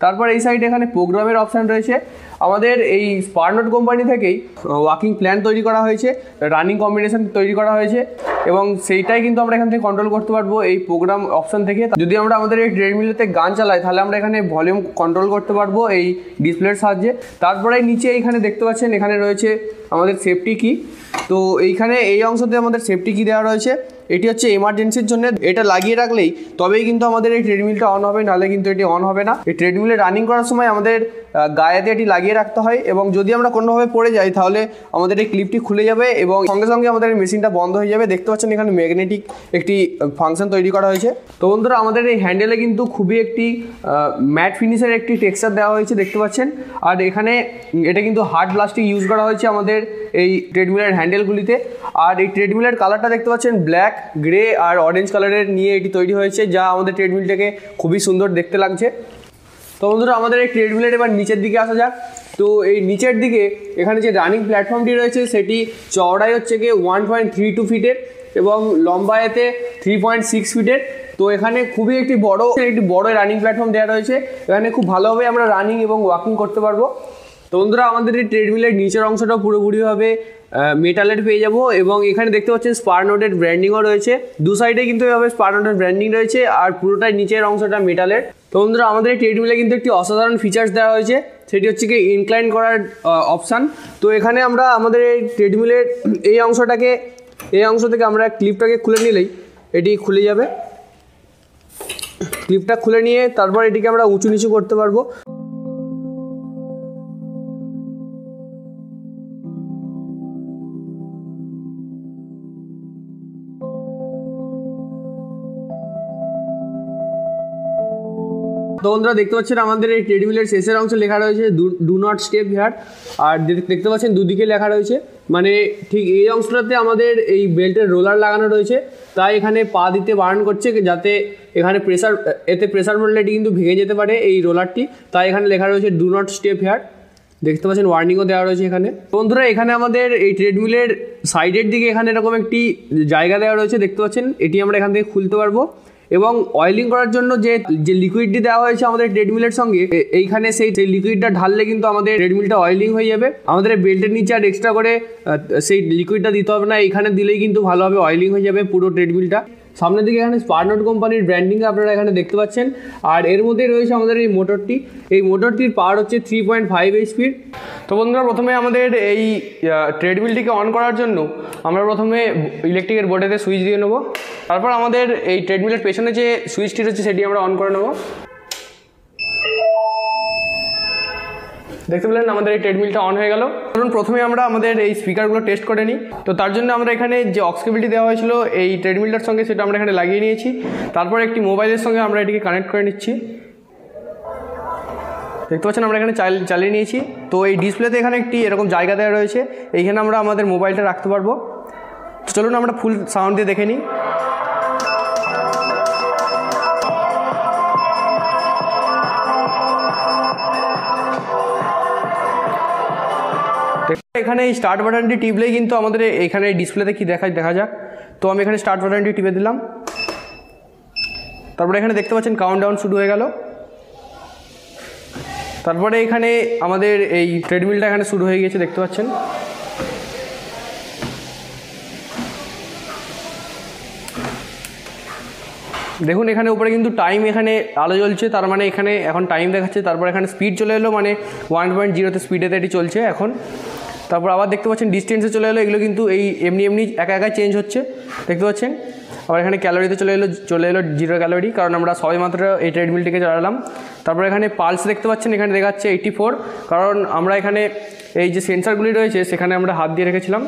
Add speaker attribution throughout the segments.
Speaker 1: তারপর এই সাইডে এখানে প্রোগ্রামের অপশান রয়েছে। আমাদের এই স্পারনোট কোম্পানি থেকেই ওয়াকিং প্ল্যান তৈরি করা হয়েছে, রানিং কম্বিনেশন তৈরি করা হয়েছে এবং সেইটাই কিন্তু আমরা এখান থেকে কন্ট্রোল করতে পারবো এই প্রোগ্রাম অপশান থেকে। যদি আমরা আমাদের এই ট্রেডমিলেতে গান চালাই তাহলে আমরা এখানে ভলিউম কন্ট্রোল করতে পারবো এই ডিসপ্লের সাহায্যে। তারপরে নিচে এইখানে দেখতে পাচ্ছেন এখানে রয়েছে আমাদের সেফটি কি। তো এইখানে এই অংশতে আমাদের সেফটি কি দেওয়া রয়েছে। এটি হচ্ছে এমার্জেন্সির জন্য, এটা লাগিয়ে রাখলেই তবেই কিন্তু আমাদের এই ট্রেডমিলটা অন হবে, নাহলে কিন্তু এটি অন হবে না। এই ট্রেডমিলে রানিং করার সময় আমাদের গায়েতে এটি লাগিয়ে রাখতে হয় এবং যদি আমরা কোনোভাবে পড়ে যাই তাহলে আমাদের এই ক্লিপটি খুলে যাবে এবং সঙ্গে সঙ্গে আমাদের এই মেশিনটা বন্ধ হয়ে যাবে। দেখতে পাচ্ছেন এখানে ম্যাগনেটিক একটি ফাংশন তৈরি করা হয়েছে। তো বন্ধুরা আমাদের এই হ্যান্ডেলে কিন্তু খুবই একটি ম্যাট ফিনিশের একটি টেক্সচার দেওয়া হয়েছে দেখতে পাচ্ছেন। আর এখানে এটা কিন্তু হার্ড প্লাস্টিক ইউজ করা হয়েছে আমাদের এই ট্রেডমিলের হ্যান্ডেলগুলিতে। আর এই ট্রেডমিলের কালারটা দেখতে পাচ্ছেন ব্ল্যাক, গ্রে আর অরেঞ্জ কালারের নিয়ে এটি তৈরি হয়েছে, যা আমাদের ট্রেডমিলটাকে খুবই সুন্দর দেখতে লাগছে। তো বন্ধুরা আমাদের এই ট্রেডমিলের এবার নিচের দিকে আসা যাক। তো এই নিচের দিকে এখানে যে রানিং প্ল্যাটফর্মটি রয়েছে সেটি চওড়াই হচ্ছে গিয়ে 1.32 ফিটের এবং লম্বায়েতে 3.6 ফিটের। তো এখানে খুবই একটি বড় রানিং প্ল্যাটফর্ম দেওয়া রয়েছে। এখানে খুব ভালোভাবে আমরা রানিং এবং ওয়াকিং করতে পারবো। তো বন্ধুরা আমাদের এই ট্রেডমিলের নিচের অংশটা পুরোপুরিভাবে মেটালের পেয়ে যাবো এবং এখানে দেখতে পাচ্ছেন স্পারনোটের ব্র্যান্ডিংও রয়েছে। দু সাইডে কিন্তু এভাবে স্পারনোটের ব্র্যান্ডিং রয়েছে আর পুরোটাই নিচের অংশটা মেটালের। তো বন্ধুরা আমাদের এই ট্রেডমিলে কিন্তু একটি অসাধারণ ফিচার্স দেওয়া হয়েছে, সেটি হচ্ছে কি ইনক্লাইন করার অপশান। তো এখানে আমরা আমাদের এই ট্রেডমিলের এই অংশ থেকে আমরা ক্লিপটাকে খুলে নিলেই এটি খুলে যাবে। ক্লিপটা খুলে নিয়ে তারপর এটিকে আমরা উঁচু নিচু করতে পারবো। তো বন্ধুরা দেখতে পাচ্ছেন আমাদের এই ট্রেডমিলের শেষের অংশে লেখা রয়েছে ডু নট স্টেপ হিয়ার। আর দেখতে পাচ্ছেন দুদিকে লেখা রয়েছে, মানে ঠিক এই অংশটাতে আমাদের এই বেল্টের রোলার লাগানো রয়েছে, তাই এখানে পা দিতে বারণ করছে যাতে এখানে প্রেসার পড়লে এটি কিন্তু ভেঙে যেতে পারে এই রোলারটি, তাই এখানে লেখা রয়েছে ডু নট স্টেপ হিয়ার। দেখতে পাচ্ছেন ওয়ার্নিংও দেওয়া রয়েছে এখানে। বন্ধুরা এখানে আমাদের এই ট্রেডমিলের সাইডের দিকে এখানে এরকম একটি জায়গা দেওয়া রয়েছে দেখতে পাচ্ছেন, এটি আমরা এখান থেকে খুলতে পারবো এবং অয়েলিং করার জন্য যে লিকুইডটি দেওয়া হয়েছে আমাদের ট্রেডমিলের সঙ্গে, এইখানে সেই লিকুইডটা ঢাললে কিন্তু আমাদের ট্রেডমিলটা অয়েলিং হয়ে যাবে। আমাদের বেল্টের নিচে আর এক্সট্রা করে সেই লিকুইডটা দিতে হবে না, এইখানে দিলেই কিন্তু ভালোভাবে অয়েলিং হয়ে যাবে পুরো ট্রেডমিলটা। সামনের দিকে এখানে স্পারনোট কোম্পানির ব্র্যান্ডিং আপনারা এখানে দেখতে পাচ্ছেন। আর এর মধ্যে রয়েছে আমাদের এই মোটরটি, এই মোটরটির পাওয়ার হচ্ছে 3.5 HP। তো বন্ধুরা প্রথমে আমাদের এই ট্রেডমিলটিকে অন করার জন্য আমরা প্রথমে ইলেকট্রিকের বোর্ডেতে সুইচ দিয়ে নেবো। তারপর আমাদের এই ট্রেডমিলের পেছনে যে সুইচটি রয়েছে সেটি আমরা অন করে নেব। দেখতে পেলেন আমাদের এই ট্রেডমিলটা অন হয়ে গেল। ধরুন প্রথমে আমরা আমাদের এই স্পিকারগুলো টেস্ট করে নিই। তো তার জন্য আমরা এখানে যে অক্স কেবলটি দেওয়া হয়েছিল এই ট্রেডমিলটার সঙ্গে সেটা আমরা এখানে লাগিয়ে নিয়েছি। তারপর একটি মোবাইলের সঙ্গে আমরা এটিকে কানেক্ট করে নিচ্ছি। দেখতে পাচ্ছেন আমরা এখানে চালিয়ে নিয়েছি। তো এই ডিসপ্লেতে এখানে একটি এরকম জায়গা দেওয়া রয়েছে, এইখানে আমরা আমাদের মোবাইলটা রাখতে পারবো। তো চলুন আমরা ফুল সাউন্ড দিয়ে দেখে নিই। এখানে এই স্টার্ট বাটনটি টিপলেই কিন্তু আমাদের এখানে ডিসপ্লেতে কি দেখা যাক। তো আমি এখানে স্টার্ট বাটনটি টিপে দিলাম। তারপরে এখানে দেখতে পাচ্ছেন কাউন্টডাউন শুরু হয়ে গেল। তারপরে এখানে আমাদের এই ট্রেডমিলটা এখানে শুরু হয়ে গেছে দেখতে পাচ্ছেন। দেখুন এখানে উপরে কিন্তু টাইম এখানে আলো জ্বলছে, তার মানে এখানে এখন টাইম দেখাচ্ছে। তারপর এখানে স্পিড চলে এলো, মানে 1.0 স্পিডেতে এটি চলছে এখন। তারপর আবার দেখতে পাচ্ছেন ডিস্টেন্সে চলে এলো, এগুলো কিন্তু এই এমনি একা চেঞ্জ হচ্ছে দেখতে পাচ্ছেন। আবার এখানে ক্যালোরিতে চলে এলো 0 ক্যালোরি, কারণ আমরা সবেমাত্র এই ট্রেডমিলটিকে চালালাম। তারপর এখানে পালস দেখতে পাচ্ছেন, এখানে দেখাচ্ছে 84, কারণ আমরা এখানে এই যে সেন্সারগুলি রয়েছে সেখানে আমরা হাত দিয়ে রেখেছিলাম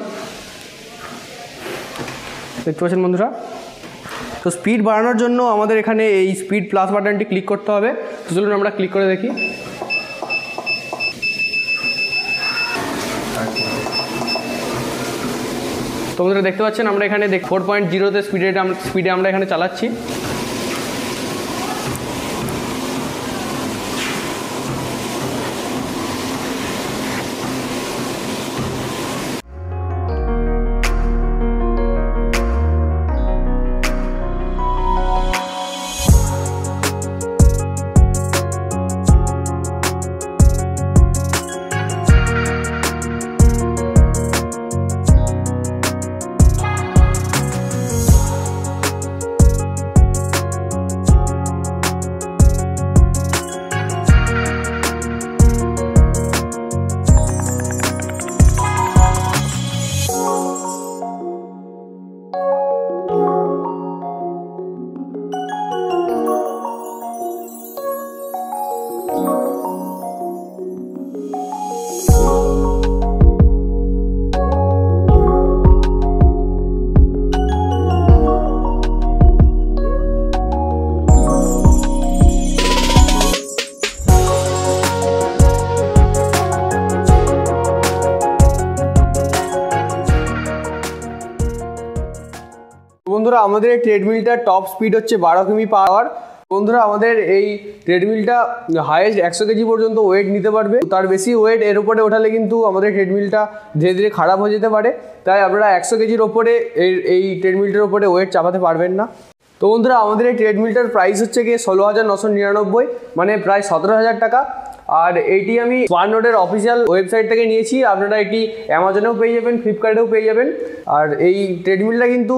Speaker 1: দেখতে পাচ্ছেন বন্ধুরা। তো স্পিড বাড়ানোর জন্য আমাদের এখানে এই স্পিড প্লাস বাটনটি ক্লিক করতে হবে। তো চলুন আমরা ক্লিক করে দেখি। তো বন্ধুরা দেখতে পাচ্ছেন আমরা এখানে 4.0 স্পিডে আমরা এখানে চালাচ্ছি। আমাদের এই ট্রেডমিলটার টপ স্পিড হচ্ছে 12 কিমি পার আওয়ার। বন্ধুরা আমাদের এই ট্রেডমিলটা হাইয়েস্ট 100 কেজি পর্যন্ত ওয়েট নিতে পারবে। তার বেশি ওয়েট এর উপরে ওঠালে কিন্তু আমাদের ট্রেডমিলটা ধীরে ধীরে খারাপ হয়ে যেতে পারে, তাই আপনারা 100 কেজির ওপরে এই ট্রেডমিলটার ওপরে ওয়েট চাপাতে পারবেন না। তো বন্ধুরা আমাদের এই ট্রেডমিলটার প্রাইস হচ্ছে গিয়ে 16,999, মানে প্রায় 17,000 টাকা। আর এইটি আমি স্পারনোটের অফিসিয়াল ওয়েবসাইট থেকে নিয়েছি। আপনারা এটি অ্যামাজনেও পেয়ে যাবেন, ফ্লিপকার্টেও পেয়ে যাবেন। আর এই ট্রেডমিলটা কিন্তু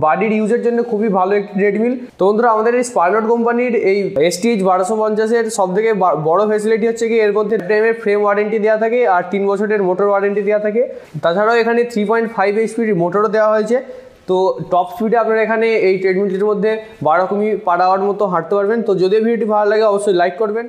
Speaker 1: বাড়ির ইউজের জন্য খুবই ভালো একটি ট্রেডমিল। তো বন্ধুরা আমাদের এই স্পারনোট কোম্পানির এই STH 1250-এর সব থেকে বড় ফেসিলিটি হচ্ছে কি এর মধ্যে টাইমের ফ্রেম ওয়ারেন্টি দেওয়া থাকে আর 3 বছরের মোটর ওয়ারেন্টি দেওয়া থাকে। তাছাড়াও এখানে 3.5 HP মোটরও দেওয়া হয়েছে। তো টপ স্পিডে আপনারা এখানে এই ট্রেডমিলটির মধ্যে 12 কিমি পার আওয়ার মতো হাঁটতে পারবেন। তো যদি ভিডিওটি ভালো লাগে অবশ্যই লাইক করবেন।